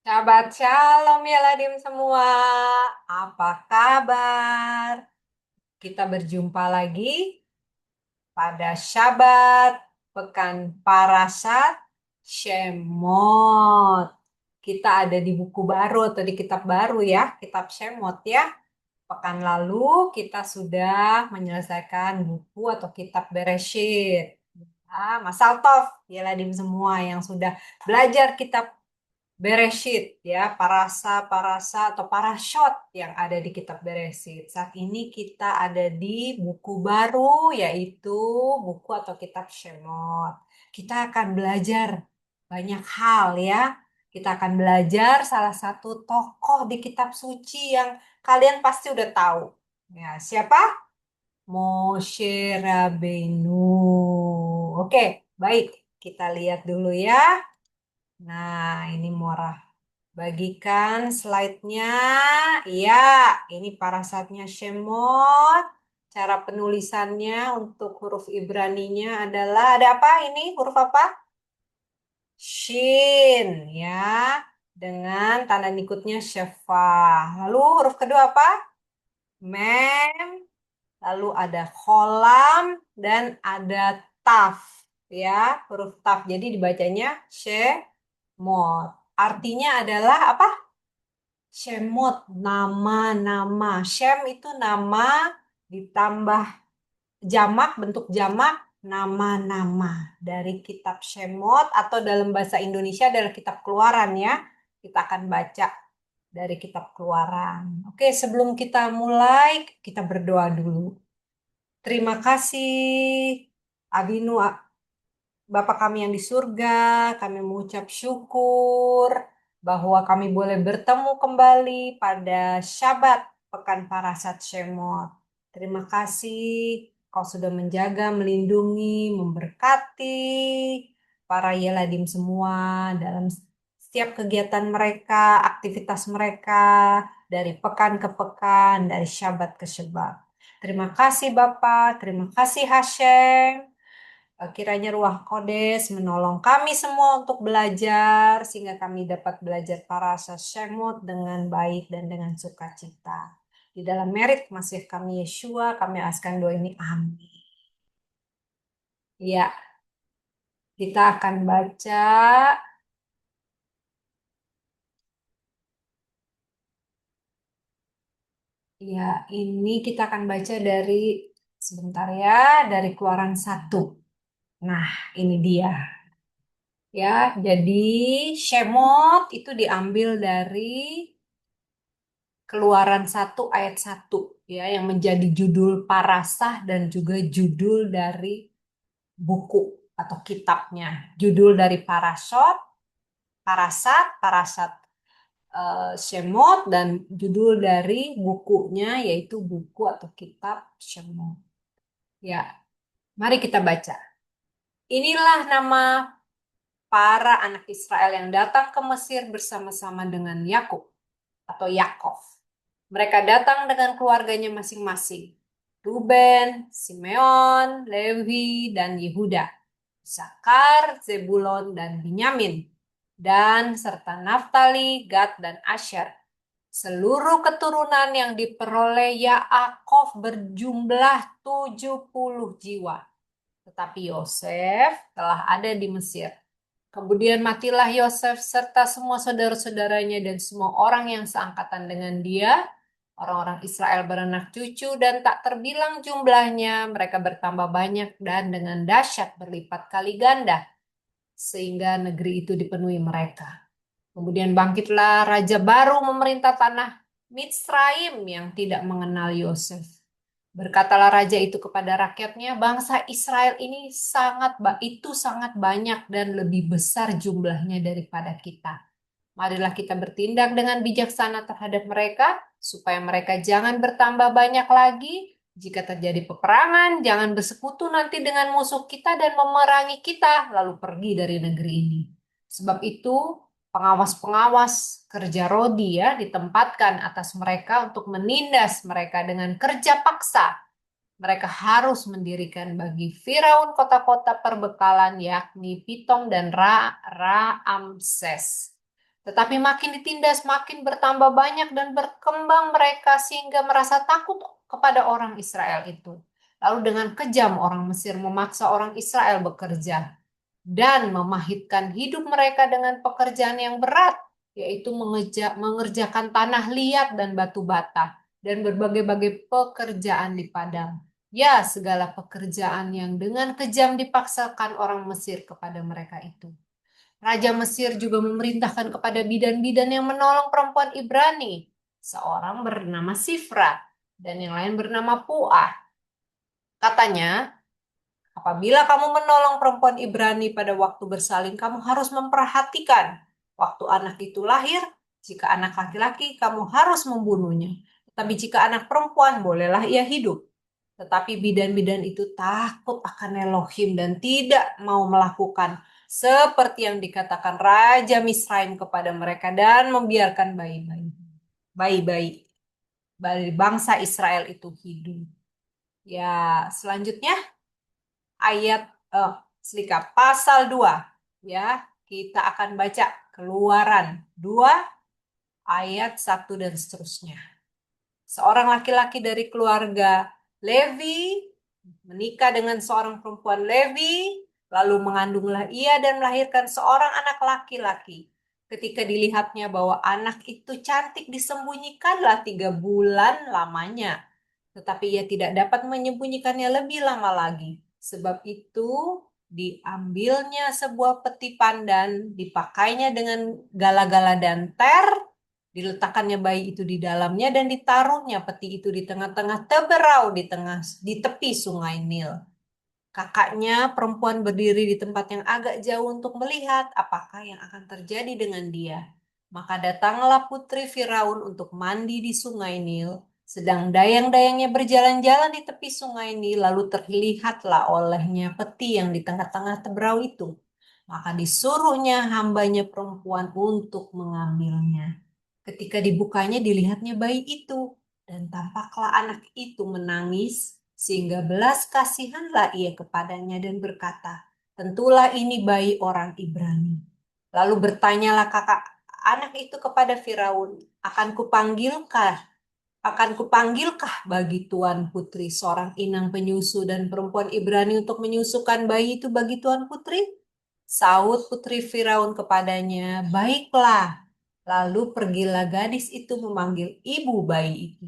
Shabbat Shalom ya Ladim semua. Apa kabar? Kita berjumpa lagi pada Syabat Pekan Parasat Shemot. Kita ada di buku baru atau di kitab baru ya, kitab Shemot ya. Pekan lalu kita sudah menyelesaikan buku atau kitab Bereshit. Masal Tov ya Ladim semua yang sudah belajar kitab Bereshit ya, parasa-parasa atau parashot yang ada di kitab Bereshit. Saat ini kita ada di buku baru yaitu buku atau kitab Shemot. Kita akan belajar banyak hal ya. Kita akan belajar salah satu tokoh di kitab suci yang kalian pasti udah tahu. Ya, siapa? Moshe Rabbeinu. Oke, baik. Kita lihat dulu ya. Nah, ini Morah. Bagikan slide-nya. Iya, ini parasatnya Shemot. Cara penulisannya untuk huruf Ibraninya adalah ada apa ini? Huruf apa? Shin ya. Dengan tanda nikutnya Shefah. Lalu huruf kedua apa? Mem. Lalu ada kolam dan ada taf ya, huruf taf. Jadi dibacanya Shemot. Artinya adalah apa? Shemot, nama-nama. Shem itu nama ditambah jamak, bentuk jamak, nama-nama. Dari kitab Shemot atau dalam bahasa Indonesia adalah kitab Keluaran ya. Kita akan baca dari kitab Keluaran. Oke, sebelum kita mulai, kita berdoa dulu. Terima kasih, Abinu, Bapa kami yang di surga, kami mengucap syukur bahwa kami boleh bertemu kembali pada Syabat Pekan Parasat Shemot. Terima kasih Kau sudah menjaga, melindungi, memberkati para Yeladim semua dalam setiap kegiatan mereka, aktivitas mereka, dari pekan ke pekan, dari Syabat ke Syabat. Terima kasih Bapak, terima kasih Hashem. Kiranya Ruach Kodes menolong kami semua untuk belajar, sehingga kami dapat belajar parasa Shemot dengan baik dan dengan sukacita. Di dalam merit Masih kami Yeshua, kami askan doa ini. Amin. Ya, kita akan baca. Ya, ini kita akan baca dari, sebentar ya, dari Keluaran 1. Nah, ini dia. Ya, jadi Shemot itu diambil dari Keluaran 1 ayat 1 ya, yang menjadi judul parasah dan juga judul dari buku atau kitabnya. Judul dari parasat Shemot, dan judul dari bukunya yaitu buku atau kitab Shemot. Ya, mari kita baca. Inilah nama para anak Israel yang datang ke Mesir bersama-sama dengan Yakub atau Yakov. Mereka datang dengan keluarganya masing-masing. Ruben, Simeon, Lewi, dan Yehuda. Isakar, Zebulon, dan Binyamin. Dan serta Naftali, Gad, dan Asher. Seluruh keturunan yang diperoleh Yaakov berjumlah 70 jiwa. Tetapi Yosef telah ada di Mesir. Kemudian matilah Yosef serta semua saudara-saudaranya dan semua orang yang seangkatan dengan dia. Orang-orang Israel beranak cucu dan tak terbilang jumlahnya. Mereka bertambah banyak dan dengan dahsyat berlipat kali ganda. Sehingga negeri itu dipenuhi mereka. Kemudian bangkitlah raja baru memerintah tanah Mitsraim yang tidak mengenal Yosef. Berkatalah raja itu kepada rakyatnya, bangsa Israel ini sangat banyak dan lebih besar jumlahnya daripada kita. Marilah kita bertindak dengan bijaksana terhadap mereka, supaya mereka jangan bertambah banyak lagi. Jika terjadi peperangan, jangan bersekutu nanti dengan musuh kita dan memerangi kita, lalu pergi dari negeri ini. Sebab itu, pengawas-pengawas kerja rodi ya ditempatkan atas mereka untuk menindas mereka dengan kerja paksa. Mereka harus mendirikan bagi Firaun kota-kota perbekalan yakni Pitom dan Raamses. Tetapi makin ditindas, makin bertambah banyak dan berkembang mereka sehingga merasa takut kepada orang Israel itu. Lalu dengan kejam orang Mesir memaksa orang Israel bekerja dan memahitkan hidup mereka dengan pekerjaan yang berat, yaitu mengerjakan tanah liat dan batu bata dan berbagai-bagai pekerjaan di padang. Ya, segala pekerjaan yang dengan kejam dipaksakan orang Mesir kepada mereka itu. Raja Mesir juga memerintahkan kepada bidan-bidan yang menolong perempuan Ibrani. Seorang bernama Sifra dan yang lain bernama Puah. Katanya, apabila kamu menolong perempuan Ibrani pada waktu bersalin, kamu harus memperhatikan waktu anak itu lahir. Jika anak laki-laki, kamu harus membunuhnya. Tetapi jika anak perempuan, bolehlah ia hidup. Tetapi bidan-bidan itu takut akan Elohim dan tidak mau melakukan seperti yang dikatakan Raja Misraim kepada mereka dan membiarkan bayi-bayi dari bangsa Israel itu hidup. Ya, selanjutnya ayat pasal 2. Ya, kita akan baca Keluaran 2 ayat 1 dan seterusnya. Seorang laki-laki dari keluarga Levi menikah dengan seorang perempuan Levi, lalu mengandunglah ia dan melahirkan seorang anak laki-laki. Ketika dilihatnya bahwa anak itu cantik, disembunyikanlah 3 bulan lamanya. Tetapi ia tidak dapat menyembunyikannya lebih lama lagi. Sebab itu diambilnya sebuah peti pandan, dipakainya dengan gala-gala dan diletakkannya bayi itu di dalamnya dan ditaruhnya peti itu di tengah-tengah teberau di tepi sungai Nil. Kakaknya perempuan berdiri di tempat yang agak jauh untuk melihat apakah yang akan terjadi dengan dia. Maka datanglah putri Firaun untuk mandi di sungai Nil. Sedang dayang-dayangnya berjalan-jalan di tepi sungai Nil, lalu terlihatlah olehnya peti yang di tengah-tengah teberau itu. Maka disuruhnya hambanya perempuan untuk mengambilnya. Ketika dibukanya dilihatnya bayi itu, dan tampaklah anak itu menangis, sehingga belas kasihanlah ia kepadanya dan berkata, tentulah ini bayi orang Ibrani. Lalu bertanyalah kakak anak itu kepada Firaun, akan kupanggilkah bagi tuan putri seorang inang penyusu dan perempuan Ibrani untuk menyusukan bayi itu bagi tuan putri? Saud putri Firaun kepadanya, baiklah. Lalu pergilah gadis itu memanggil ibu bayi itu.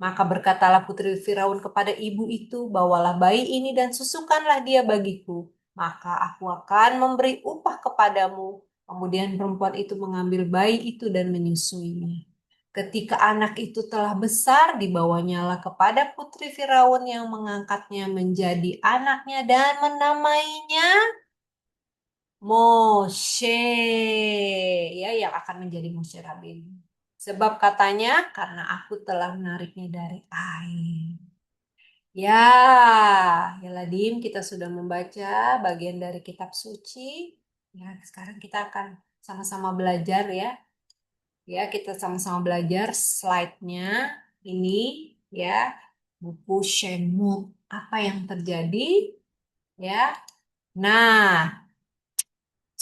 Maka berkatalah putri Firaun kepada ibu itu, bawalah bayi ini dan susukanlah dia bagiku. Maka aku akan memberi upah kepadamu. Kemudian perempuan itu mengambil bayi itu dan menyusuinya. Ketika anak itu telah besar, dibawanyalah kepada putri Firaun yang mengangkatnya menjadi anaknya dan menamainya Moshe, ya, yang akan menjadi Moshe Rabbeinu. Sebab katanya, karena aku telah menariknya dari air. Ya, ya Ladim, kita sudah membaca bagian dari kitab suci. Ya, sekarang kita akan sama-sama belajar ya. Ya, kita sama-sama belajar slide-nya ini ya, buku Shemot. Apa yang terjadi? Ya. Nah,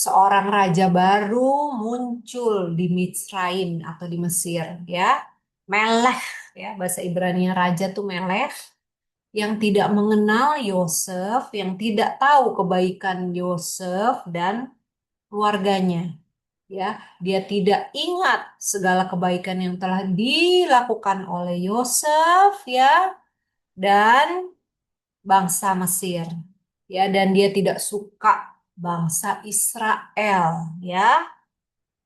seorang raja baru muncul di Mitsraim atau di Mesir ya. Melech ya, bahasa Ibrani raja tuh Melech yang tidak mengenal Yosef, yang tidak tahu kebaikan Yosef dan keluarganya. Ya, dia tidak ingat segala kebaikan yang telah dilakukan oleh Yosef ya dan bangsa Mesir. Ya, dan dia tidak suka bangsa Israel ya.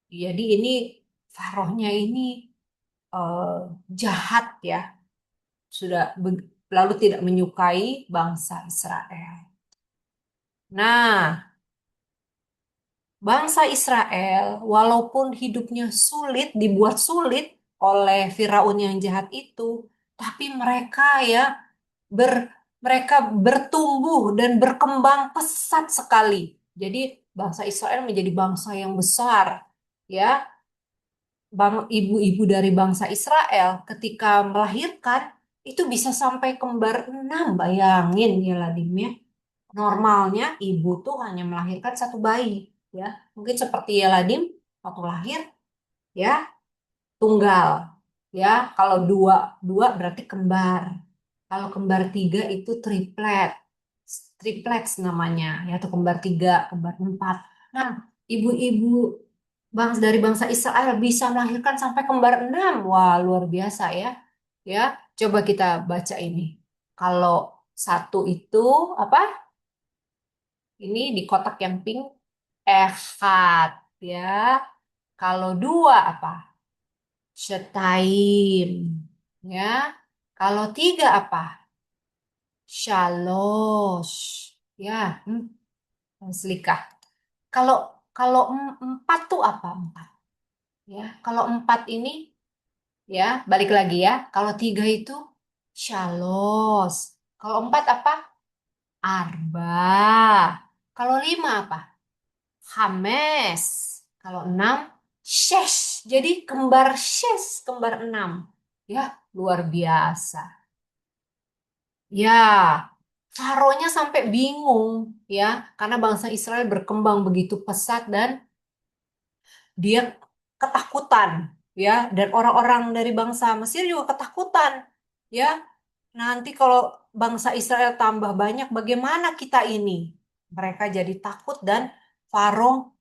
Jadi ini Farohnya ini eh, jahat ya, sudah lalu tidak menyukai bangsa Israel. Nah, bangsa Israel walaupun hidupnya sulit, dibuat sulit oleh Firaun yang jahat itu, tapi mereka ya ber mereka bertumbuh dan berkembang pesat sekali. Jadi bangsa Israel menjadi bangsa yang besar ya. Ibu-ibu dari bangsa Israel ketika melahirkan itu bisa sampai kembar 6, bayangin ya Ladim ya. Normalnya ibu tuh hanya melahirkan satu bayi ya. Mungkin seperti ya Ladim waktu lahir ya, tunggal. Ya, kalau dua, dua berarti kembar. Kalau kembar tiga itu triplet. Triplets namanya, ya, atau kembar tiga, kembar empat. Nah, ibu-ibu dari bangsa Israel bisa melahirkan sampai kembar enam. Wah, luar biasa ya. Ya, coba kita baca ini. Kalau satu itu apa? Ini di kotak yang pink, ehad, ya. Kalau dua apa? Shetaim, ya. Kalau tiga apa? Shalosh, ya. Selikah. Kalau kalau empat tuh apa? Empat, ya. Kalau empat ini, ya, balik lagi ya. Kalau tiga itu shalos. Kalau empat apa? Arba. Kalau lima apa? Hames. Kalau enam, shesh. Jadi kembar shesh, kembar enam. Ya, luar biasa. Ya, Faronya sampai bingung, ya, karena bangsa Israel berkembang begitu pesat dan dia ketakutan, ya, dan orang-orang dari bangsa Mesir juga ketakutan, ya. Nanti kalau bangsa Israel tambah banyak, bagaimana kita ini? Mereka jadi takut dan Faro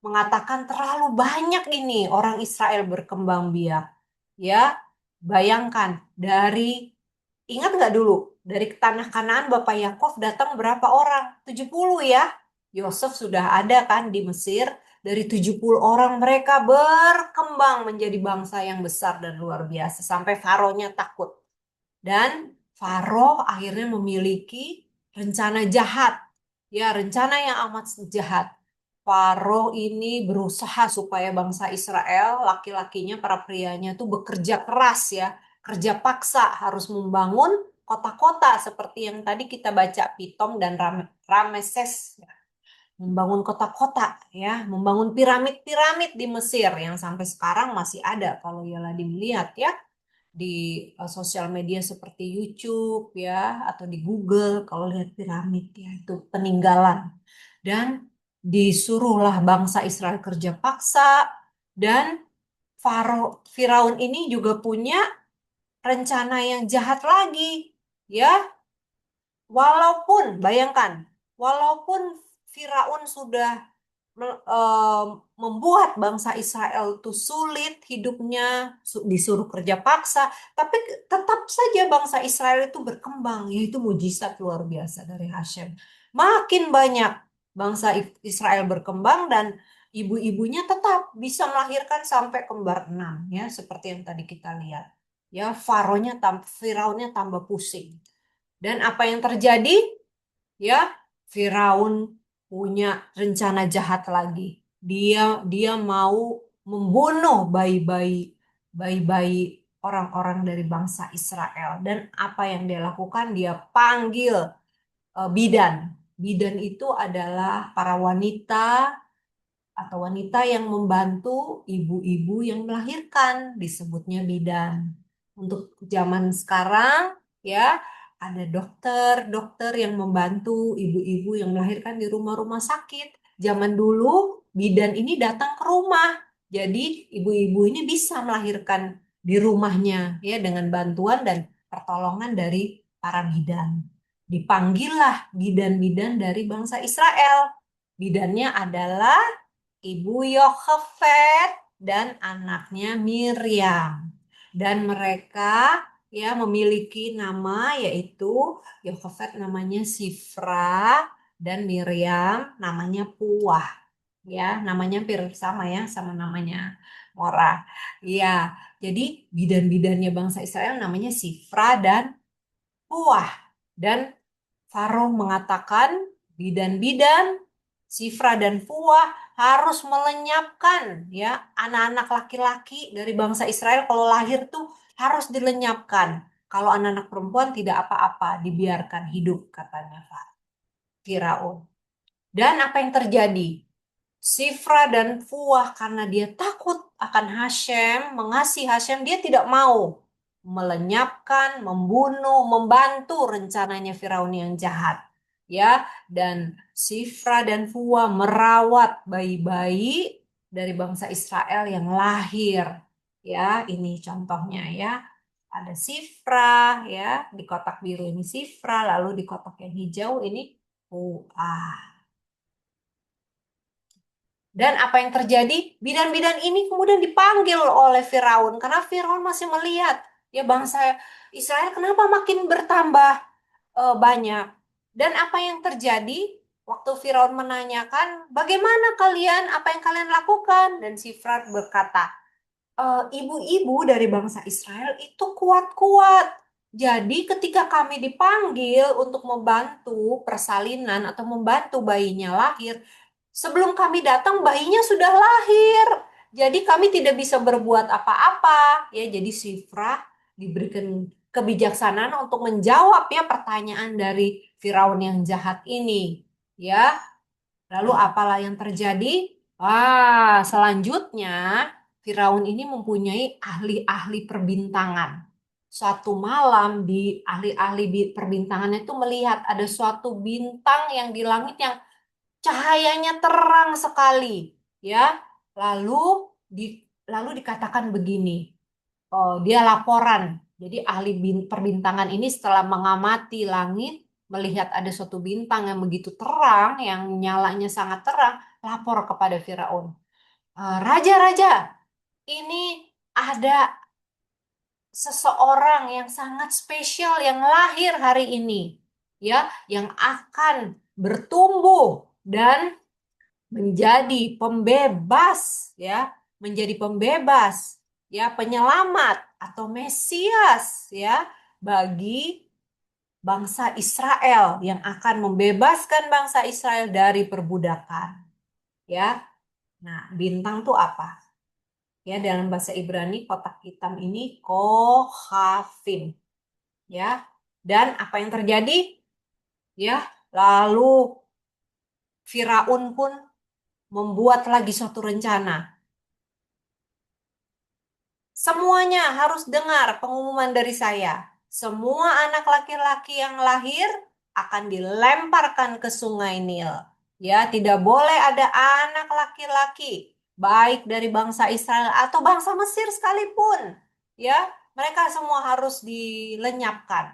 mengatakan terlalu banyak ini orang Israel berkembang biak. Ya, bayangkan ingat nggak dulu dari tanah Kanaan Bapak Yakov datang berapa orang? 70 ya. Yosef sudah ada kan di Mesir. Dari 70 orang mereka berkembang menjadi bangsa yang besar dan luar biasa sampai Faronya takut. Dan Faro akhirnya memiliki rencana jahat. Ya, rencana yang amat jahat. Faro ini berusaha supaya bangsa Israel, laki-lakinya, para prianya tuh bekerja keras ya, kerja paksa harus membangun kota-kota seperti yang tadi kita baca Pitom dan Rameses, ya. Membangun kota-kota ya, membangun piramid-piramid di Mesir yang sampai sekarang masih ada kalau ya dilihat ya di sosial media seperti YouTube ya atau di Google kalau lihat piramid ya itu peninggalan dan disuruhlah bangsa Israel kerja paksa dan Firaun ini juga punya rencana yang jahat lagi ya. Walaupun, bayangkan, walaupun Firaun sudah membuat bangsa Israel itu sulit hidupnya, disuruh kerja paksa, tapi tetap saja bangsa Israel itu berkembang, yaitu mujizat luar biasa dari Hashem. Makin banyak bangsa Israel berkembang dan ibu-ibunya tetap bisa melahirkan sampai kembar enam, ya, seperti yang tadi kita lihat. Ya, Firaunnya tambah pusing. Dan apa yang terjadi? Ya, Firaun punya rencana jahat lagi. Dia dia mau membunuh bayi-bayi orang-orang dari bangsa Israel. Dan apa yang dia lakukan? Dia panggil bidan. Bidan itu adalah para wanita atau wanita yang membantu ibu-ibu yang melahirkan, disebutnya bidan. Untuk zaman sekarang, ya, ada dokter-dokter yang membantu ibu-ibu yang melahirkan di rumah-rumah sakit. Zaman dulu, bidan ini datang ke rumah. Jadi, ibu-ibu ini bisa melahirkan di rumahnya, ya, dengan bantuan dan pertolongan dari para bidan. Dipanggillah bidan-bidan dari bangsa Israel. Bidannya adalah Ibu Yocheved dan anaknya Miriam. Dan mereka ya memiliki nama yaitu Yocheved namanya Sifra dan Miriam namanya Puah. Ya, namanya hampir sama ya sama namanya Morah. Ya, jadi bidan-bidannya bangsa Israel namanya Sifra dan Puah. Dan Faro mengatakan bidan-bidan, Sifra dan Fuah harus melenyapkan ya anak-anak laki-laki dari bangsa Israel kalau lahir tuh harus dilenyapkan. Kalau anak-anak perempuan tidak apa-apa, dibiarkan hidup katanya Firaun. Dan apa yang terjadi? Sifra dan Fuah karena dia takut akan Hashem, mengasihi Hashem, dia tidak mau melenyapkan, membunuh, membantu rencananya Firaun yang jahat. Ya, dan Sifra dan Fuah merawat bayi-bayi dari bangsa Israel yang lahir. Ya, ini contohnya ya. Ada Sifra ya, di kotak biru ini Sifra, lalu di kotak yang hijau ini Puah. Dan apa yang terjadi? Bidan-bidan ini kemudian dipanggil oleh Firaun karena Firaun masih melihat ya bangsa Israel kenapa makin bertambah banyak. Dan apa yang terjadi waktu Firaun menanyakan, bagaimana kalian, apa yang kalian lakukan? Dan Sifra berkata, ibu-ibu dari bangsa Israel itu kuat-kuat. Jadi ketika kami dipanggil untuk membantu persalinan atau membantu bayinya lahir, sebelum kami datang bayinya sudah lahir. Jadi kami tidak bisa berbuat apa-apa. Ya, jadi Sifrah diberikan kebijaksanaan untuk menjawab ya pertanyaan dari Firaun yang jahat ini. Ya, lalu apalah yang terjadi? Selanjutnya Firaun ini mempunyai ahli-ahli perbintangan. Suatu malam di ahli-ahli perbintangan itu melihat ada suatu bintang yang di langit yang cahayanya terang sekali, ya. Lalu di lalu dikatakan begini, dia laporan. Jadi ahli perbintangan ini setelah mengamati langit, melihat ada suatu bintang yang begitu terang, yang nyalanya sangat terang, lapor kepada Firaun. Raja-raja, ini ada seseorang yang sangat spesial yang lahir hari ini, ya, yang akan bertumbuh dan menjadi pembebas ya, menjadi pembebas ya, penyelamat atau Mesias ya bagi bangsa Israel yang akan membebaskan bangsa Israel dari perbudakan ya. Nah, bintang tuh apa? Ya, dalam bahasa Ibrani kotak hitam ini Kohavim ya. Dan apa yang terjadi? Ya, lalu Firaun pun membuat lagi suatu rencana. Semuanya harus dengar pengumuman dari saya. Semua anak laki-laki yang lahir akan dilemparkan ke Sungai Nil. Ya, tidak boleh ada anak laki-laki, baik dari bangsa Israel atau bangsa Mesir sekalipun. Ya, mereka semua harus dilenyapkan.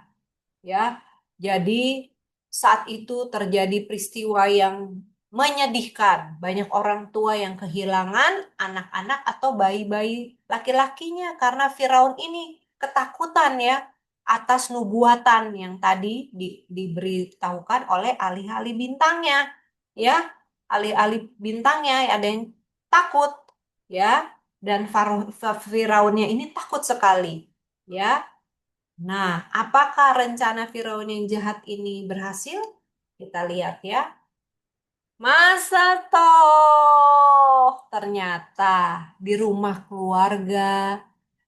Ya, jadi saat itu terjadi peristiwa yang menyedihkan. Banyak orang tua yang kehilangan anak-anak atau bayi-bayi laki-lakinya karena Firaun ini ketakutan ya atas nubuatan yang tadi diberitahukan oleh ahli-ahli bintangnya. Ya, ahli-ahli bintangnya ada yang takut ya, dan Firaunnya ini takut sekali. Ya, nah, apakah rencana Firaun yang jahat ini berhasil? Kita lihat ya. Masa toh ternyata di rumah keluarga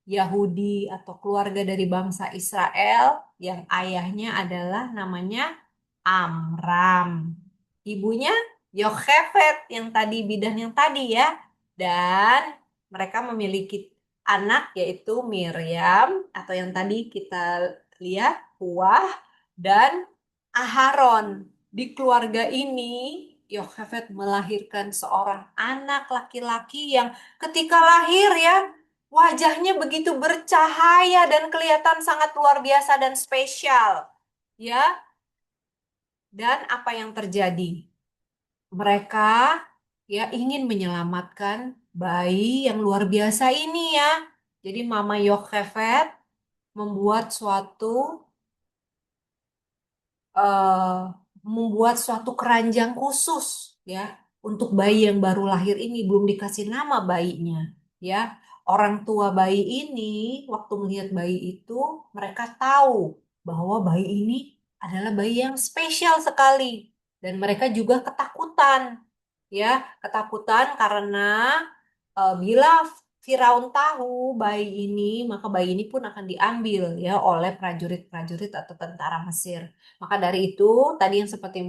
Yahudi atau keluarga dari bangsa Israel yang ayahnya adalah namanya Amram. Ibunya Yocheved yang tadi bidan yang tadi ya. Dan mereka memiliki anak yaitu Miriam atau yang tadi kita lihat Puah dan Aharon. Di keluarga ini Yocheved melahirkan seorang anak laki-laki yang ketika lahir ya wajahnya begitu bercahaya dan kelihatan sangat luar biasa dan spesial. Ya, dan apa yang terjadi? Mereka ya ingin menyelamatkan bayi yang luar biasa ini ya. Jadi Mama Yocheved membuat suatu eh, membuat suatu keranjang khusus ya untuk bayi yang baru lahir ini, belum dikasih nama bayinya ya. Orang tua bayi ini waktu melihat bayi itu mereka tahu bahwa bayi ini adalah bayi yang spesial sekali dan mereka juga ketakutan ya, ketakutan karena bila Firaun tahu bayi ini, maka bayi ini pun akan diambil ya oleh prajurit-prajurit atau tentara Mesir. Maka dari itu, tadi yang seperti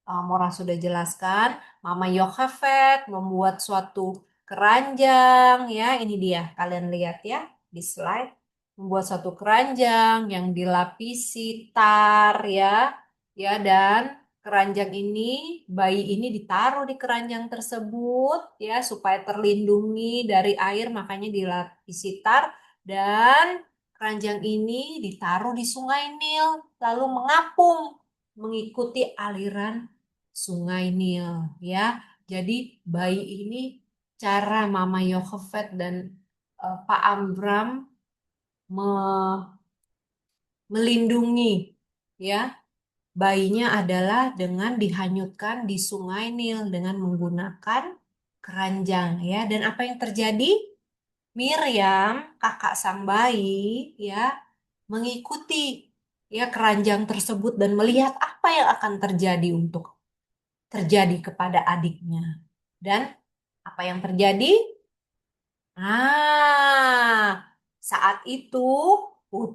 Mora sudah jelaskan, Mama Yocheved membuat suatu keranjang ya, ini dia. Kalian lihat ya di slide, membuat suatu keranjang yang dilapisi tar ya, ya dan keranjang ini, bayi ini ditaruh di keranjang tersebut ya supaya terlindungi dari air, makanya dilapisi tar, dan keranjang ini ditaruh di Sungai Nil lalu mengapung mengikuti aliran Sungai Nil ya. Jadi bayi ini, cara Mama Yocheved dan Pak Amram melindungi ya bayinya adalah dengan dihanyutkan di Sungai Nil dengan menggunakan keranjang ya. Dan apa yang terjadi? Miriam, kakak sang bayi ya, mengikuti ya keranjang tersebut dan melihat apa yang akan terjadi kepada adiknya. Dan apa yang terjadi? Saat itu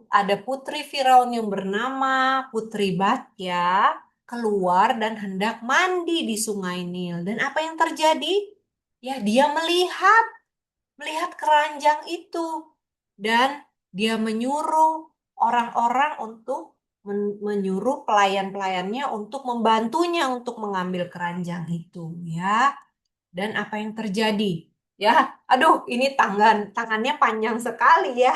ada putri Firaun yang bernama Putri Batya keluar dan hendak mandi di Sungai Nil. Dan apa yang terjadi? Ya, dia melihat keranjang itu dan dia menyuruh orang-orang untuk menyuruh pelayan-pelayannya untuk membantunya untuk mengambil keranjang itu, ya. Dan apa yang terjadi? Ya, aduh, ini tangannya panjang sekali ya.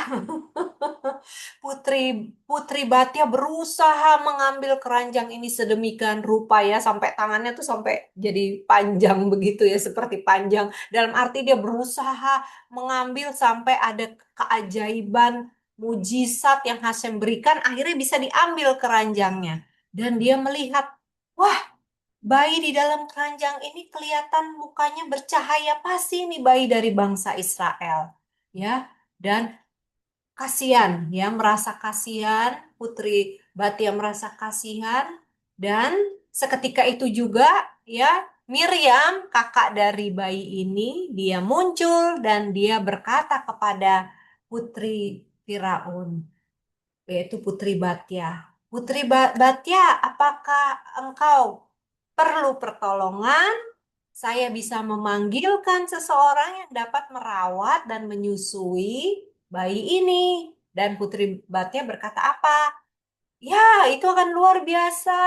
Putri Putri Batya berusaha mengambil keranjang ini sedemikian rupa ya, sampai tangannya tuh sampai jadi panjang begitu ya, seperti panjang. Dalam arti dia berusaha mengambil sampai ada keajaiban mujizat yang Hashem berikan, akhirnya bisa diambil keranjangnya. Dan dia melihat, wah, bayi di dalam keranjang ini kelihatan mukanya bercahaya, pasti ini bayi dari bangsa Israel. Ya, dan kasihan ya, merasa kasihan, Putri Batia merasa kasihan, dan seketika itu juga ya Miriam, kakak dari bayi ini, dia muncul dan dia berkata kepada Putri Firaun, yaitu Putri Batia. Putri Batia, apakah engkau perlu pertolongan? Saya bisa memanggilkan seseorang yang dapat merawat dan menyusui bayi ini. Dan Putri Batya berkata apa? Ya, itu akan luar biasa.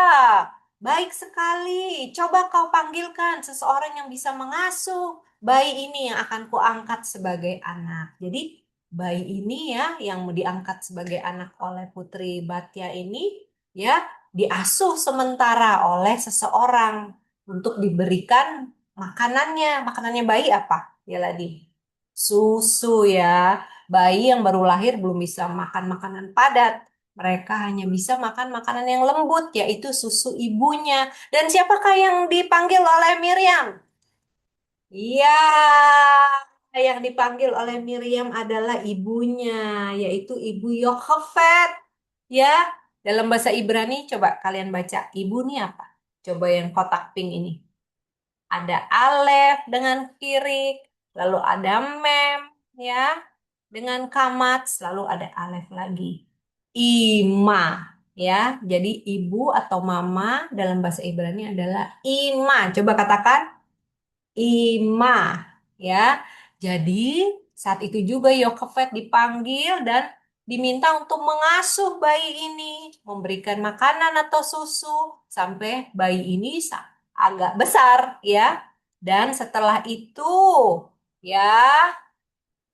Baik sekali. Coba kau panggilkan seseorang yang bisa mengasuh bayi ini yang akan kuangkat sebagai anak. Jadi bayi ini ya yang diangkat sebagai anak oleh Putri Batya ini ya diasuh sementara oleh seseorang untuk diberikan makanannya. Makanannya bayi apa? Ya Ladi. Susu ya. Bayi yang baru lahir belum bisa makan makanan padat. Mereka hanya bisa makan makanan yang lembut, yaitu susu ibunya. Dan siapakah yang dipanggil oleh Miriam? Iya, yang dipanggil oleh Miriam adalah ibunya, yaitu Ibu Yocheved. Ya, dalam bahasa Ibrani, coba kalian baca. Ibu nih apa? Coba yang kotak pink ini. Ada alef dengan kirik, lalu ada mem, ya, dengan kamat, lalu ada alef lagi. Ima, ya. Jadi ibu atau mama dalam bahasa Ibrani adalah ima. Coba katakan ima, ya. Jadi saat itu juga Yokefed dipanggil dan diminta untuk mengasuh bayi ini, memberikan makanan atau susu sampai bayi ini agak besar, ya. Dan setelah itu, ya,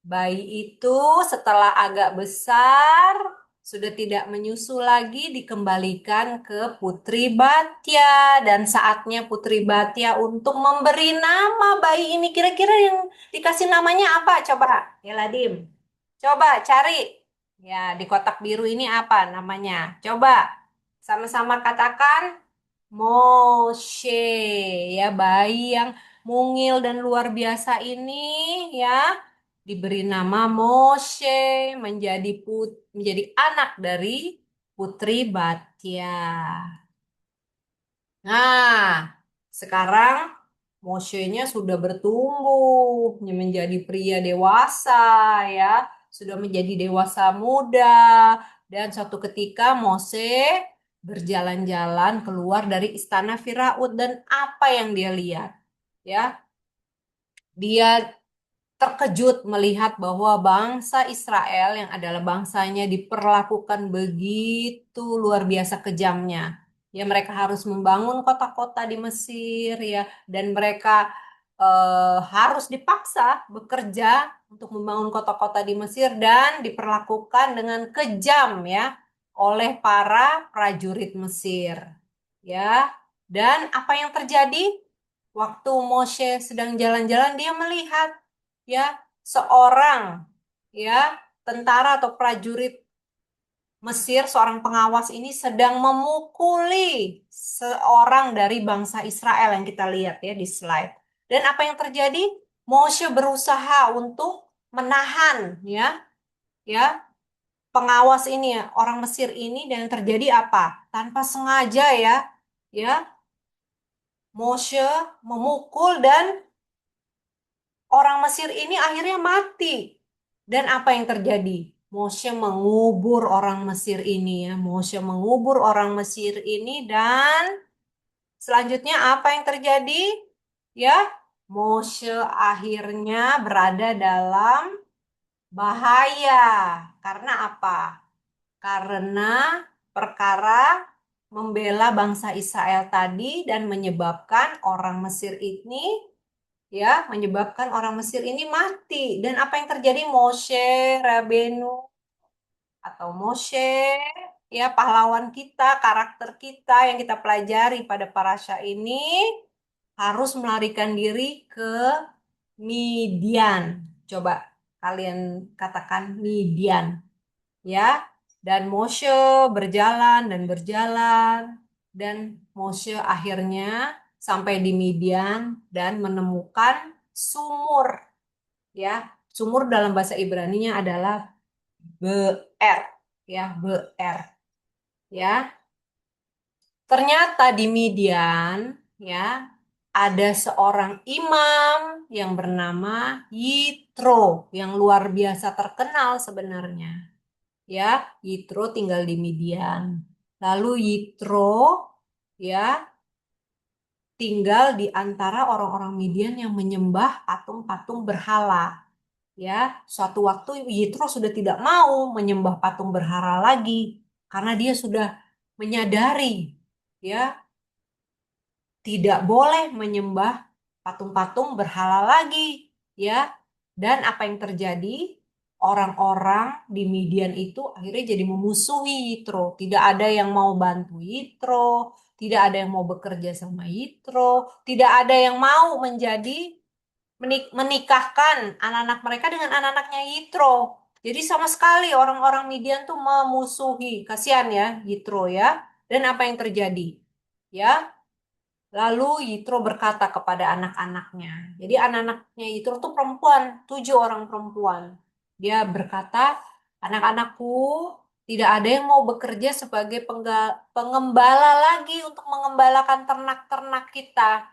bayi itu setelah agak besar, sudah tidak menyusu lagi, dikembalikan ke Putri Batya. Dan saatnya Putri Batya untuk memberi nama bayi ini. Kira-kira yang dikasih namanya apa? Coba, ya Ladim. Coba cari. Ya, di kotak biru ini apa namanya? Coba, sama-sama katakan. Moshe, ya, bayi yang mungil dan luar biasa ini ya diberi nama Moshe, menjadi anak dari Putri Batya. Nah, sekarang Moshe-nya sudah bertumbuh menjadi pria dewasa ya, sudah menjadi dewasa muda, dan suatu ketika Mose berjalan-jalan keluar dari istana Firaun, dan apa yang dia lihat? Ya, dia terkejut melihat bahwa bangsa Israel yang adalah bangsanya diperlakukan begitu luar biasa kejamnya. Ya, mereka harus membangun kota-kota di Mesir ya, dan mereka harus dipaksa bekerja untuk membangun kota-kota di Mesir dan diperlakukan dengan kejam ya oleh para prajurit Mesir. Ya. Dan apa yang terjadi? Waktu Moshe sedang jalan-jalan, dia melihat ya seorang ya tentara atau prajurit Mesir, seorang pengawas ini sedang memukuli seorang dari bangsa Israel yang kita lihat ya di slide. Dan apa yang terjadi? Moshe berusaha untuk menahan ya pengawas ini ya, orang Mesir ini, dan yang terjadi apa? Tanpa sengaja ya Moshe memukul dan orang Mesir ini akhirnya mati. Dan apa yang terjadi? Moshe mengubur orang Mesir ini ya. Moshe mengubur orang Mesir ini dan selanjutnya apa yang terjadi? Ya, Moshe akhirnya berada dalam bahaya. Karena apa? Karena perkara membela bangsa Israel tadi dan menyebabkan orang Mesir ini menyebabkan orang Mesir ini mati. Dan apa yang terjadi? Moshe Rabenu atau Moshe ya pahlawan kita, karakter kita yang kita pelajari pada parasha ini harus melarikan diri ke Midian. Coba kalian katakan Midian ya. Dan Moshe berjalan dan berjalan dan Moshe akhirnya sampai di Midian dan menemukan sumur ya. Sumur dalam bahasa Ibraninya adalah Be'er ya, Be'er ya. Ternyata di Midian ya ada seorang imam yang bernama Yitro yang luar biasa terkenal sebenarnya. Ya, Yitro tinggal di Midian. Lalu Yitro ya tinggal di antara orang-orang Midian yang menyembah patung-patung berhala. Ya, suatu waktu Yitro sudah tidak mau menyembah patung berhala lagi karena dia sudah menyadari ya tidak boleh menyembah patung-patung berhala lagi ya. Dan apa yang terjadi? Orang-orang di Midian itu akhirnya jadi memusuhi Yitro. Tidak ada yang mau bantu Yitro, tidak ada yang mau bekerja sama Yitro, tidak ada yang mau menikahkan anak-anak mereka dengan anak-anaknya Yitro. Jadi sama sekali orang-orang Midian tuh memusuhi. Kasihan ya Yitro ya. Dan apa yang terjadi? Ya, lalu Yitro berkata kepada anak-anaknya. Jadi anak-anaknya Yitro tuh perempuan, 7 orang perempuan. Dia berkata, anak-anakku, tidak ada yang mau bekerja sebagai pengembala lagi untuk mengembalakan ternak-ternak kita.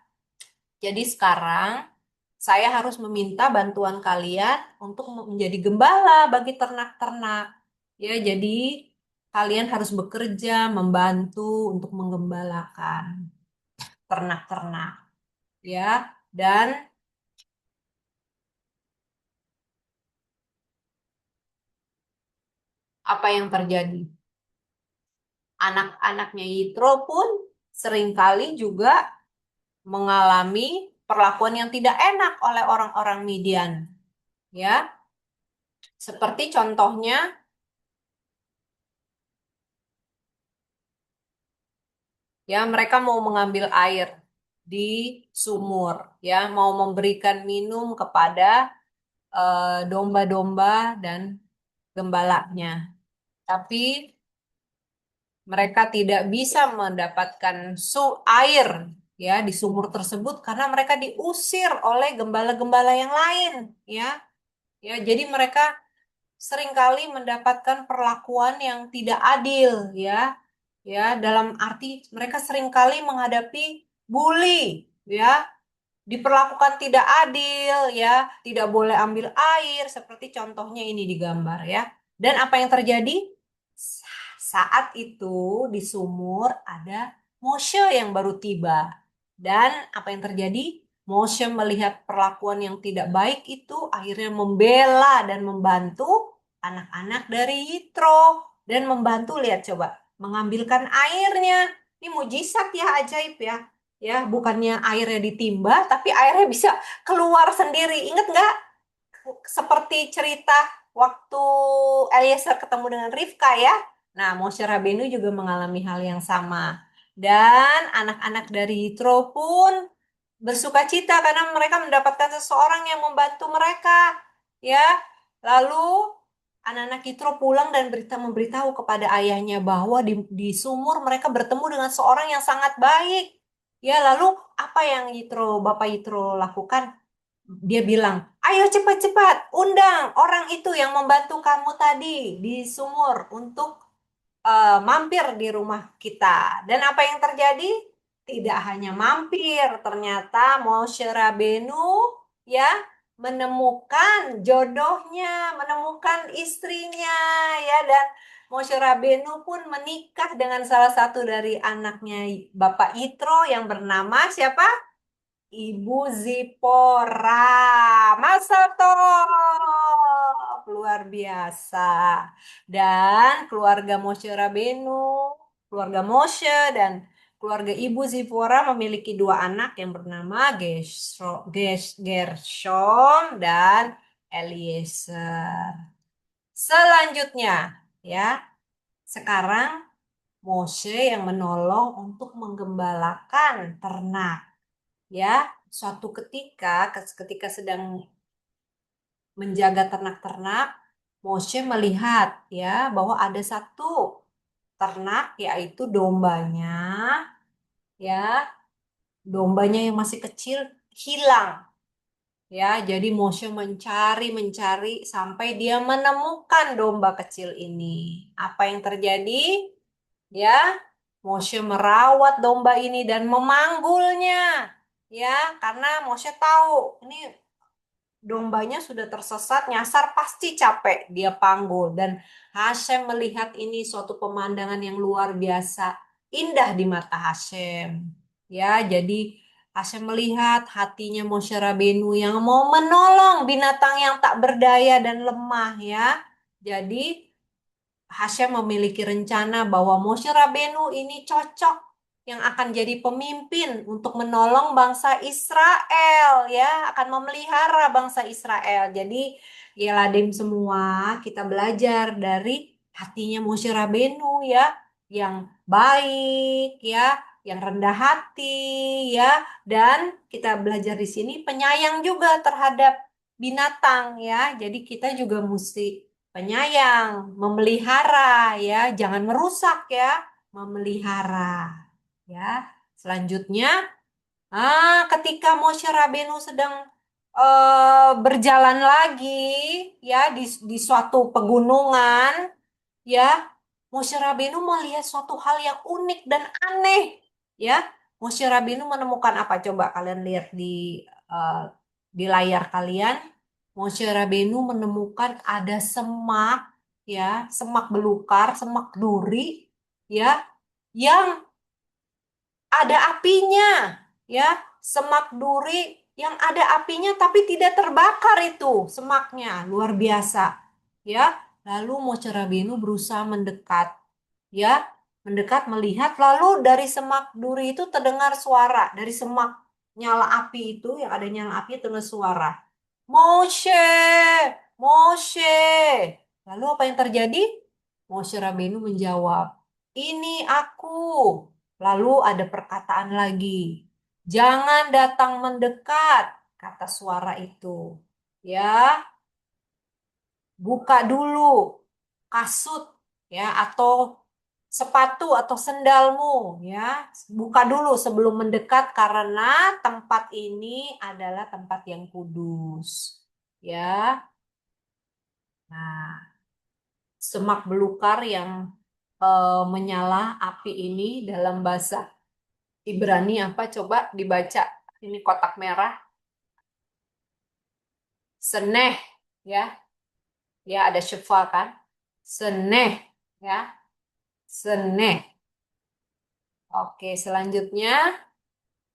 Jadi sekarang saya harus meminta bantuan kalian untuk menjadi gembala bagi ternak-ternak. Ya, jadi kalian harus bekerja, membantu untuk menggembalakan ternak-ternak. Ya, dan apa yang terjadi? Anak-anaknya Yitro pun seringkali juga mengalami perlakuan yang tidak enak oleh orang-orang Midian. Ya, seperti contohnya ya mereka mau mengambil air di sumur, ya mau memberikan minum kepada domba-domba dan gembalanya. Tapi mereka tidak bisa mendapatkan air ya di sumur tersebut karena mereka diusir oleh gembala-gembala yang lain ya. Ya, jadi mereka seringkali mendapatkan perlakuan yang tidak adil ya. Ya, dalam arti mereka seringkali menghadapi bully ya, diperlakukan tidak adil ya, tidak boleh ambil air seperti contohnya ini di gambar ya. Dan apa yang terjadi? Saat itu di sumur ada Moshe yang baru tiba. Dan apa yang terjadi? Moshe melihat perlakuan yang tidak baik itu akhirnya membela dan membantu anak-anak dari Yitro dan membantu lihat coba mengambilkan airnya. Ini mujizat ya, ajaib ya. Ya, bukannya airnya ditimba, tapi airnya bisa keluar sendiri. Ingat nggak? Seperti cerita waktu Eliezer ketemu dengan Rifka ya. Nah, Moshe Rabenu juga mengalami hal yang sama. Dan anak-anak dari Yitro pun bersuka cita karena mereka mendapatkan seseorang yang membantu mereka. Ya, lalu anak-anak Yitro pulang dan memberitahu kepada ayahnya bahwa di sumur mereka bertemu dengan seorang yang sangat baik. Ya, lalu apa yang Bapak Yitro lakukan? Dia bilang, ayo cepat-cepat, undang orang itu yang membantu kamu tadi di sumur untuk mampir di rumah kita. Dan apa yang terjadi? Tidak hanya mampir, ternyata Moshe Rabenu ya menemukan jodohnya, menemukan istrinya ya, dan Moshe Rabenu pun menikah dengan salah satu dari anaknya Bapak Yitro yang bernama siapa? Ibu Zipora, masa top, luar biasa. Dan keluarga Moshe Rabenu, keluarga Moshe dan keluarga Ibu Zipora memiliki dua anak yang bernama Gershom dan Eliezer. Selanjutnya, ya, sekarang Moshe yang menolong untuk menggembalakan ternak. Ya, suatu ketika sedang menjaga ternak-ternak, Moshe melihat ya bahwa ada satu ternak yaitu dombanya, ya, dombanya yang masih kecil hilang. Ya, jadi Moshe mencari sampai dia menemukan domba kecil ini. Apa yang terjadi? Ya, Moshe merawat domba ini dan memanggulnya. Ya, karena Moshe tahu ini dombanya sudah tersesat, nyasar, pasti capek. Dia panggul. Dan Hashem melihat ini suatu pemandangan yang luar biasa. Indah di mata Hashem. Ya, jadi Hashem melihat hatinya Moshe Rabenu yang mau menolong binatang yang tak berdaya dan lemah ya. Jadi Hashem memiliki rencana bahwa Moshe Rabenu ini cocok yang akan jadi pemimpin untuk menolong bangsa Israel ya, akan memelihara bangsa Israel. Jadi ya Ladim semua kita belajar dari hatinya Moshe Rabenu ya, yang baik ya, yang rendah hati ya, dan kita belajar di sini penyayang juga terhadap binatang ya. Jadi kita juga mesti penyayang, memelihara ya, jangan merusak ya, memelihara ya. Selanjutnya, ketika Moshe Rabenu sedang berjalan lagi ya di suatu pegunungan ya, Moshe Rabenu melihat suatu hal yang unik dan aneh ya. Moshe Rabenu menemukan apa? Coba kalian lihat eh, di layar kalian. Moshe Rabenu menemukan ada semak ya, semak belukar, semak duri ya, yang ada apinya ya, semak duri yang ada apinya tapi tidak terbakar itu semaknya, luar biasa ya. Lalu Moshe Rabenu berusaha mendekat ya, mendekat melihat, lalu dari semak duri itu terdengar suara, dari semak nyala api itu yang ada nyala api terdengar suara, Moshe, Moshe. Lalu apa yang terjadi? Moshe Rabenu menjawab, ini aku. Lalu ada perkataan lagi, jangan datang mendekat, kata suara itu. Ya, buka dulu kasut ya, atau sepatu atau sendalmu ya. Buka dulu sebelum mendekat karena tempat ini adalah tempat yang kudus. Ya. Nah, semak belukar yang menyala api ini dalam bahasa Ibrani apa? Coba dibaca. Ini kotak merah. Seneh ya. Ya ada syefa kan? Seneh ya. Seneh. Oke, selanjutnya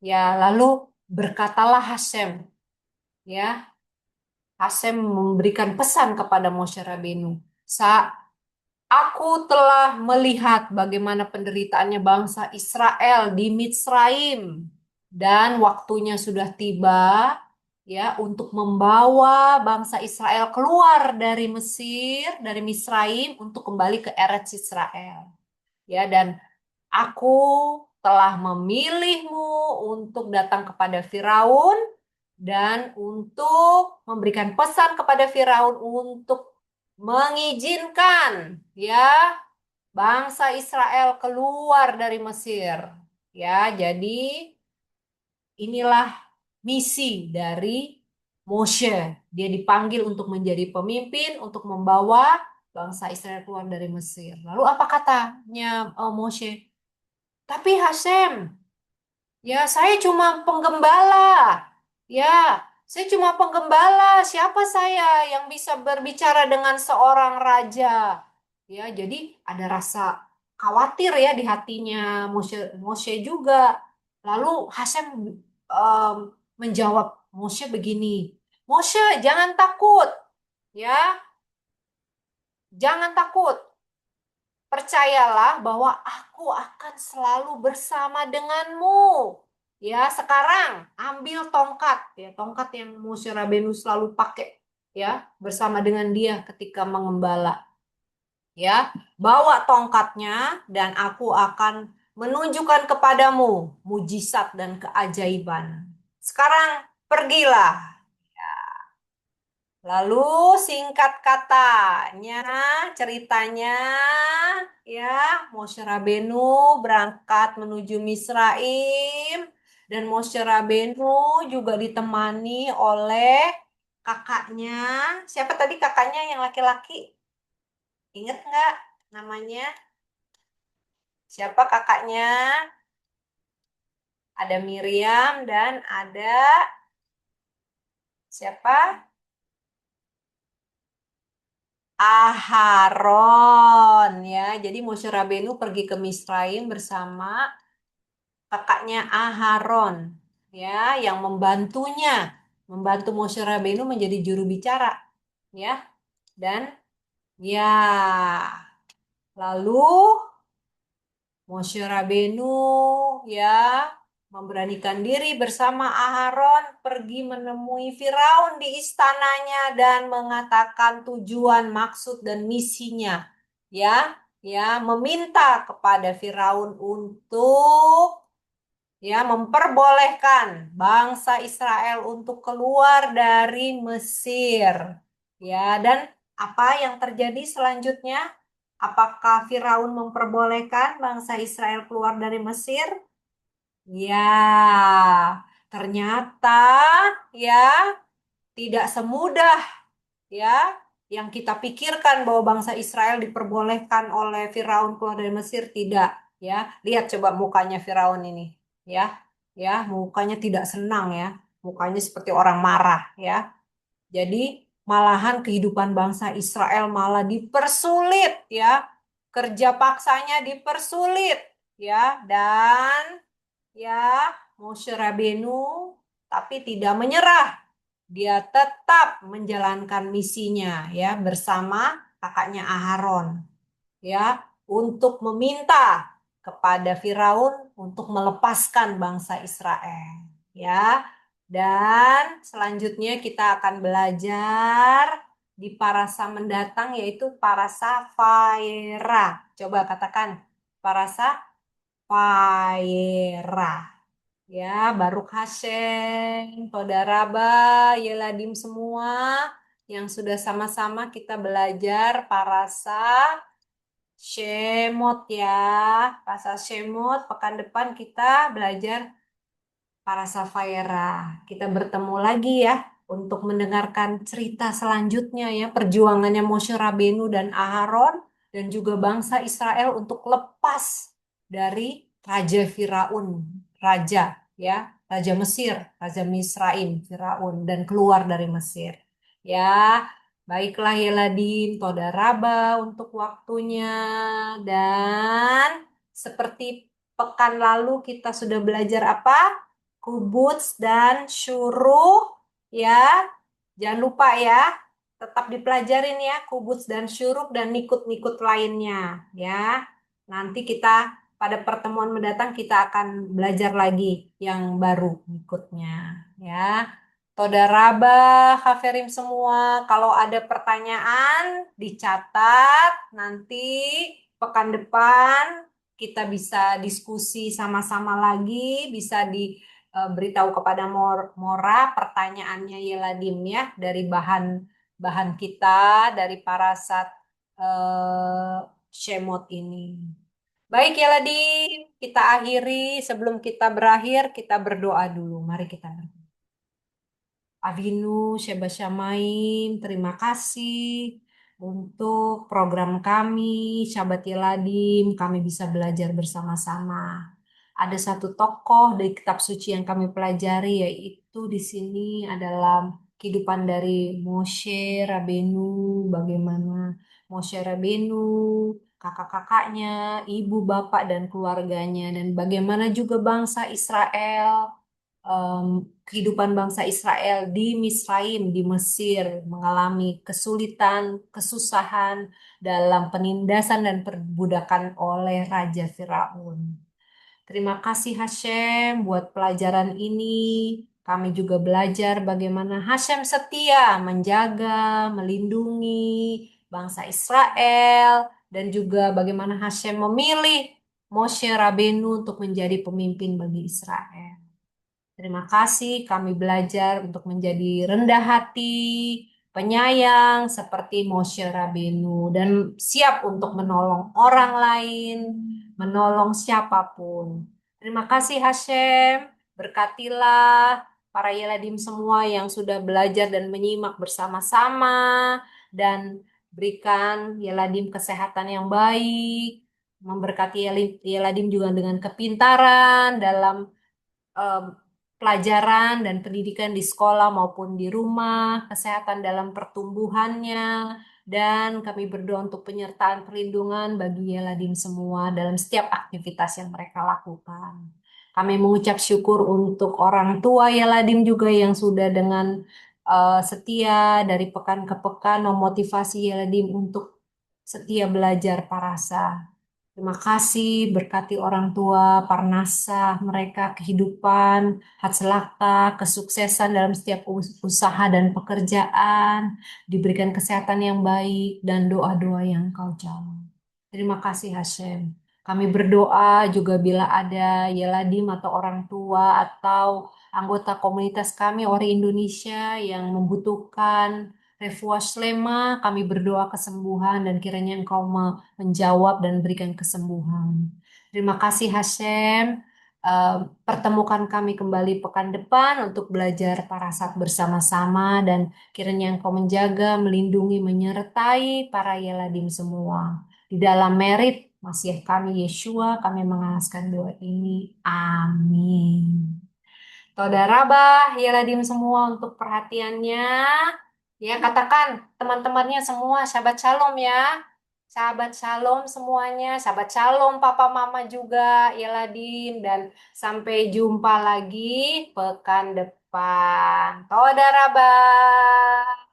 ya lalu berkatalah Hashem ya. Hashem memberikan pesan kepada Moshe Rabenu. Sa Aku telah melihat bagaimana penderitaannya bangsa Israel di Mitsraim dan waktunya sudah tiba ya untuk membawa bangsa Israel keluar dari Mesir, dari Mitsraim untuk kembali ke Eretz Israel. Ya, dan aku telah memilihmu untuk datang kepada Firaun dan untuk memberikan pesan kepada Firaun untuk mengizinkan ya bangsa Israel keluar dari Mesir. Ya, jadi inilah misi dari Moshe. Dia dipanggil untuk menjadi pemimpin, untuk membawa bangsa Israel keluar dari Mesir. Lalu apa katanya Moshe? Tapi Hasem, ya, saya cuma penggembala. Ya, saya cuma penggembala. Siapa saya yang bisa berbicara dengan seorang raja? Ya, jadi ada rasa khawatir ya di hatinya Moshe juga. Lalu Hasem em, menjawab Moshe begini, Moshe, jangan takut. Ya, jangan takut. Percayalah bahwa aku akan selalu bersama denganmu. Ya, sekarang ambil tongkat, ya, tongkat yang Moshe Rabbeinu selalu pakai, ya, bersama dengan dia ketika mengembala. Ya, bawa tongkatnya dan aku akan menunjukkan kepadamu mujizat dan keajaiban. Sekarang pergilah. Lalu singkat katanya, ceritanya ya Moshe Rabenu berangkat menuju Misraim dan Moshe Rabenu juga ditemani oleh kakaknya. Siapa tadi kakaknya yang laki-laki? Ingat nggak namanya? Siapa kakaknya? Ada Miriam dan ada siapa? Aharon ya. Jadi Moshe Rabenu pergi ke Misraim bersama kakaknya Aharon ya yang membantu Moshe Rabenu menjadi juru bicara ya. Dan ya lalu Moshe Rabenu ya memberanikan diri bersama Aharon pergi menemui Firaun di istananya dan mengatakan tujuan, maksud dan misinya. Ya, ya meminta kepada Firaun untuk ya memperbolehkan bangsa Israel untuk keluar dari Mesir. Ya, dan apa yang terjadi selanjutnya? Apakah Firaun memperbolehkan bangsa Israel keluar dari Mesir? Ya, ternyata ya tidak semudah ya yang kita pikirkan bahwa bangsa Israel diperbolehkan oleh Firaun keluar dari Mesir, tidak ya. Lihat coba mukanya Firaun ini ya. Ya, mukanya tidak senang ya. Mukanya seperti orang marah ya. Jadi malahan kehidupan bangsa Israel malah dipersulit ya. Kerja paksanya dipersulit ya, dan ya Moshe Rabenu tapi tidak menyerah. Dia tetap menjalankan misinya ya bersama kakaknya Aharon ya untuk meminta kepada Firaun untuk melepaskan bangsa Israel ya. Dan selanjutnya kita akan belajar di parasa mendatang yaitu parasa Vaera. Coba katakan parasa Vaera. Ya, Baruk Hashem, Todaraba, Yeladim semua yang sudah sama-sama kita belajar parasa Shemot ya. Parasa Shemot, pekan depan kita belajar parasa Vaera. Kita bertemu lagi ya untuk mendengarkan cerita selanjutnya ya, perjuangannya Moshe Rabenu dan Aharon dan juga bangsa Israel untuk lepas dari Raja Firaun, raja ya, Raja Mesir, Raja Misraim, Firaun dan keluar dari Mesir. Ya, baiklah Yeladin, Toda Raba untuk waktunya dan seperti pekan lalu kita sudah belajar apa? Kubuts dan syuruh ya. Jangan lupa ya. tetap dipelajarin ya, kubus dan syuruk dan nikut-nikut lainnya ya. Nanti kita pada pertemuan mendatang kita akan belajar lagi yang baru nikutnya ya. Toda raba, Haferim semua, kalau ada pertanyaan dicatat, nanti pekan depan kita bisa diskusi sama-sama lagi, bisa diberitahu kepada Mora pertanyaannya Yeladim ya dari bahan bahan kita dari parasat eh, Shemot ini. Baik Yeladim, kita akhiri. Sebelum kita berakhir, kita berdoa dulu. Mari kita berdoa. Avinu Sheba Shamaim, terima kasih untuk program kami, Syabat Yeladim, kami bisa belajar bersama-sama. Ada satu tokoh dari kitab suci yang kami pelajari, yaitu di sini adalah kehidupan dari Moshe Rabenu, bagaimana Moshe Rabenu, kakak-kakaknya, ibu, bapak, dan keluarganya, dan bagaimana juga bangsa Israel em, kehidupan bangsa Israel di Misraim, di Mesir, mengalami kesulitan, kesusahan dalam penindasan dan perbudakan oleh Raja Firaun. Terima kasih Hashem buat pelajaran ini. Kami juga belajar bagaimana Hashem setia menjaga, melindungi bangsa Israel, dan juga bagaimana Hashem memilih Moshe Rabenu untuk menjadi pemimpin bagi Israel. Terima kasih, kami belajar untuk menjadi rendah hati, penyayang seperti Moshe Rabenu, dan siap untuk menolong orang lain, menolong siapapun. Terima kasih Hashem, berkatilah para Yeladim semua yang sudah belajar dan menyimak bersama-sama, dan berikan Yeladim kesehatan yang baik, memberkati Yeladim juga dengan kepintaran dalam em, pelajaran dan pendidikan di sekolah maupun di rumah, kesehatan dalam pertumbuhannya, dan kami berdoa untuk penyertaan perlindungan bagi Yeladim semua dalam setiap aktivitas yang mereka lakukan. Kami mengucap syukur untuk orang tua Yeladim juga yang sudah dengan setia dari pekan ke pekan memotivasi Yeladim untuk setia belajar parasa. Terima kasih, berkati orang tua, parnasah mereka, kehidupan, hatselakta, kesuksesan dalam setiap usaha dan pekerjaan, diberikan kesehatan yang baik, dan doa-doa yang kau jawab. Terima kasih Hashem. Kami berdoa juga bila ada Yeladim atau orang tua atau anggota komunitas kami, orang Indonesia yang membutuhkan refuah shlema, kami berdoa kesembuhan dan kiranya Engkau menjawab dan berikan kesembuhan. Terima kasih Hashem. Eh, Pertemukan kami kembali pekan depan untuk belajar parasat bersama-sama dan kiranya Engkau menjaga, melindungi, menyertai para Yeladim semua. Di dalam merit Masih kami Yeshua, kami mengalaskan doa ini. Amin. Toda Rabah, ya Radim semua untuk perhatiannya. Ya, katakan teman-temannya semua, Shabbat Shalom ya. Sahabat Shalom semuanya, Shabbat Shalom Papa Mama juga, ya Ladim. Dan sampai jumpa lagi pekan depan. Toda Rabah.